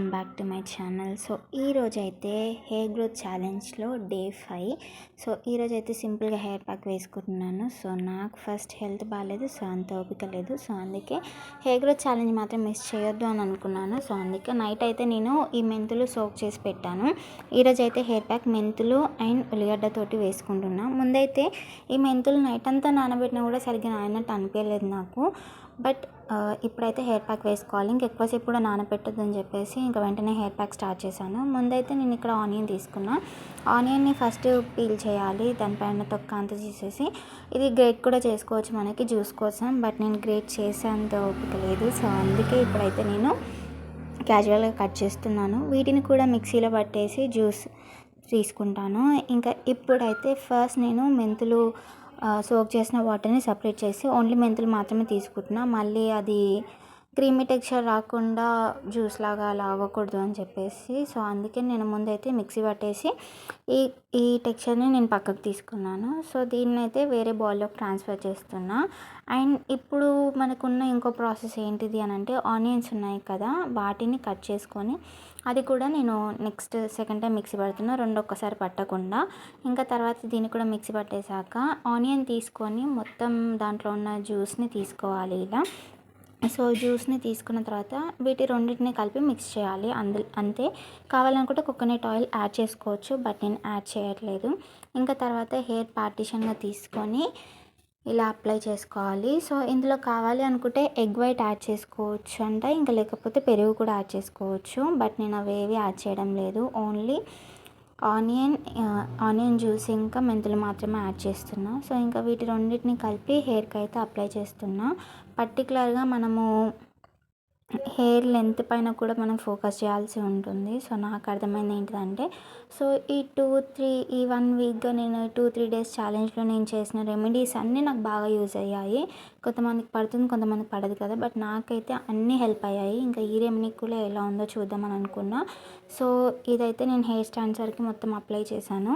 Welcome back to my channel. So ఈరోజైతే hair growth ఛాలెంజ్లో day 5. So ఈరోజైతే సింపుల్గా hair pack వేసుకుంటున్నాను. సో నాకు ఫస్ట్ హెల్త్ బాగాలేదు, సో అంత ఓపిక లేదు. సో అందుకే హెయిర్ గ్రోత్ ఛాలెంజ్ మాత్రం మిస్ చేయొద్దు అని అనుకున్నాను. సో అందుకే నైట్ అయితే నేను ఈ మెంతులు సోక్ చేసి పెట్టాను. ఈరోజైతే హెయిర్ ప్యాక్ మెంతులు అండ్ ఉల్లిగడ్డతోటి వేసుకుంటున్నాను. ముందైతే ఈ మెంతులు నైట్ అంతా నానబెట్టినా కూడా సరిగ్గా నానట్టు అనిపించలేదు నాకు. బట్ ఇప్పుడైతే హెయిర్ ప్యాక్ వేసుకోవాలి, ఇంకెక్కువసేపు కూడా నానబెట్టద్దని చెప్పేసి ఇంకా వెంటనే హెయిర్ ప్యాక్ స్టార్ట్ చేశాను. ముందైతే నేను ఇక్కడ ఆనియన్ తీసుకున్నా. ఆనియన్ని ఫస్ట్ పీల్ చేయాలి, దానిపైన తొక్క అంతా తీసేసి. ఇది గ్రేట్ కూడా చేసుకోవచ్చు మనకి జ్యూస్ కోసం, బట్ నేను గ్రేట్ చేసేంత ఓపిక లేదు. సో అందుకే ఇప్పుడైతే నేను క్యాజువల్గా కట్ చేస్తున్నాను. వీటిని కూడా మిక్సీలో పట్టేసి జ్యూస్ తీసుకుంటాను. ఇంకా ఇప్పుడైతే ఫస్ట్ నేను మెంతులు సోక్ చేసిన వాటర్ని సపరేట్ చేసి ఓన్లీ మెంతులు మాత్రమే తీసుకుంటున్నా. మళ్ళీ అది క్రీమీ టెక్స్చర్ రాకుండా జ్యూస్ లాగా అలా అవ్వకూడదు అని చెప్పేసి. సో అందుకే నేను ముందైతే మిక్సీ పట్టేసి ఈ టెక్స్చర్ని నేను పక్కకు తీసుకున్నాను. సో దీన్ని అయితే వేరే బౌల్లోకి ట్రాన్స్ఫర్ చేస్తున్నా. అండ్ ఇప్పుడు మనకున్న ఇంకో ప్రాసెస్ ఏంటిది అని అంటే, ఆనియన్స్ ఉన్నాయి కదా, వాటిని కట్ చేసుకొని అది కూడా నేను నెక్స్ట్ సెకండ్ టైం మిక్సీ పడుతున్నా, రెండు ఒక్కసారి పట్టకుండా. ఇంకా తర్వాత దీన్ని కూడా మిక్సీ పట్టేశాక ఆనియన్ తీసుకొని మొత్తం దాంట్లో ఉన్న జ్యూస్ని తీసుకోవాలి ఇలా. సో జ్యూస్ని తీసుకున్న తర్వాత వీటి రెండింటిని కలిపి మిక్స్ చేయాలి. అంతే. కావాలనుకుంటే కోకోనట్ ఆయిల్ యాడ్ చేసుకోవచ్చు, బట్ నేను యాడ్ చేయట్లేదు. ఇంకా తర్వాత హెయిర్ పార్టిషన్గా తీసుకొని ఇలా అప్లై చేసుకోవాలి. సో ఇందులో కావాలి అనుకుంటే ఎగ్ వైట్ యాడ్ చేసుకోవచ్చు అంట, ఇంకా లేకపోతే పెరుగు కూడా యాడ్ చేసుకోవచ్చు. బట్ నేను అవేవి యాడ్ చేయడం లేదు, ఓన్లీ ఆనియన్ జ్యూస్ ఇంకా మెంతులు మాత్రమే యాడ్ చేస్తున్నా. సో ఇంకా వీటి రెండింటిని కలిపి హెయిర్కి అయితే అప్లై చేస్తున్నా. పర్టికులర్గా మనము హెయిర్ లెంత్ పైన కూడా మనం ఫోకస్ చేయాల్సి ఉంటుంది. సో నాకు అర్థమైంది ఏంటిదంటే, సో ఈ 1 వీక్గా నేను 2-3 డేస్ ఛాలెంజ్లో నేను చేసిన రెమెడీస్ అన్నీ నాకు బాగా యూజ్ అయ్యాయి. కొంతమందికి పడుతుంది, కొంతమందికి పడదు కదా, బట్ నాకైతే అన్నీ హెల్ప్ అయ్యాయి. ఇంకా ఈ రెమెడీ కూడా ఎలా ఉందో చూద్దామని అనుకున్నా. సో ఇదైతే నేను హెయిర్ స్టాండ్స్ వరకు మొత్తం అప్లై చేశాను.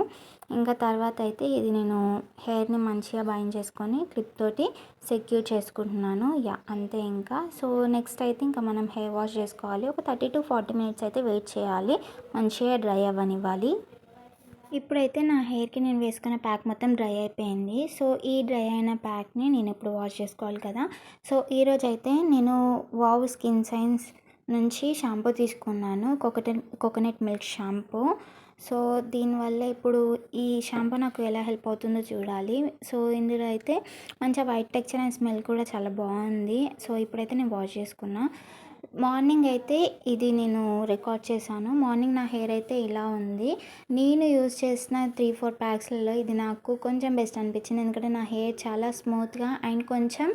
ఇంకా తర్వాత అయితే ఇది నేను హెయిర్ని మంచిగా బైండ్ చేసుకొని క్లిప్ తోటి సెక్యూర్ చేసుకుంటున్నాను. అంతే ఇంకా. సో నెక్స్ట్ అయితే ఇంకా మనం హెయిర్ వాష్ చేసుకోవాలి. ఒక 30-40 మినిట్స్ అయితే వెయిట్ చేయాలి, మంచిగా డ్రై అవ్వనివ్వాలి. ఇప్పుడైతే నా హెయిర్కి నేను వేసుకున్న ప్యాక్ మొత్తం డ్రై అయిపోయింది. సో ఈ డ్రై అయిన ప్యాక్ని నేను ఇప్పుడు వాష్ చేసుకోవాలి కదా. సో ఈరోజైతే నేను వావ్ స్కిన్ సైన్స్ నుంచి షాంపూ తీసుకున్నాను, కోకోనట్ మిల్క్ షాంపూ. సో దీనివల్ల ఇప్పుడు ఈ షాంపూ నాకు ఎలా హెల్ప్ అవుతుందో చూడాలి. సో ఇందులో అయితే మంచిగా వైట్ టెక్స్చర్ అండ్ స్మెల్ కూడా చాలా బాగుంది. సో ఇప్పుడైతే నేను వాష్ చేసుకున్నా. మార్నింగ్ అయితే ఇది నేను రికార్డ్ చేశాను. మార్నింగ్ నా హెయిర్ అయితే ఇలా ఉంది. నేను యూజ్ చేసిన 3-4 ప్యాక్స్లలో ఇది నాకు కొంచెం బెస్ట్ అనిపించింది, ఎందుకంటే నా హెయిర్ చాలా స్మూత్గా అండ్ కొంచెం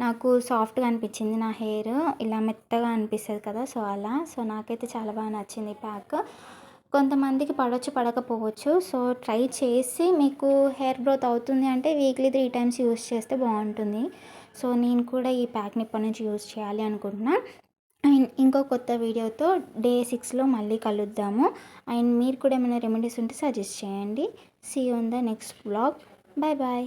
నాకు సాఫ్ట్గా అనిపించింది. నా హెయిర్ ఇలా మెత్తగా అనిపిస్తుంది కదా, సో అలా. సో నాకైతే చాలా బాగా నచ్చింది ఈ ప్యాక్. కొంతమందికి పడవచ్చు, పడకపోవచ్చు. సో ట్రై చేసి మీకు హెయిర్ గ్రోత్ అవుతుంది అంటే వీక్లీ 3 టైమ్స్ యూజ్ చేస్తే బాగుంటుంది. సో నేను కూడా ఈ ప్యాక్ని ఇప్పటి నుంచి యూజ్ చేయాలి అనుకుంటున్నా. అండ్ ఇంకో కొత్త వీడియోతో డే 6లో మళ్ళీ కలుద్దాము. అండ్ మీరు కూడా ఏమైనా రెమెడీస్ ఉంటే సజెస్ట్ చేయండి. See you in the next vlog. Bye bye.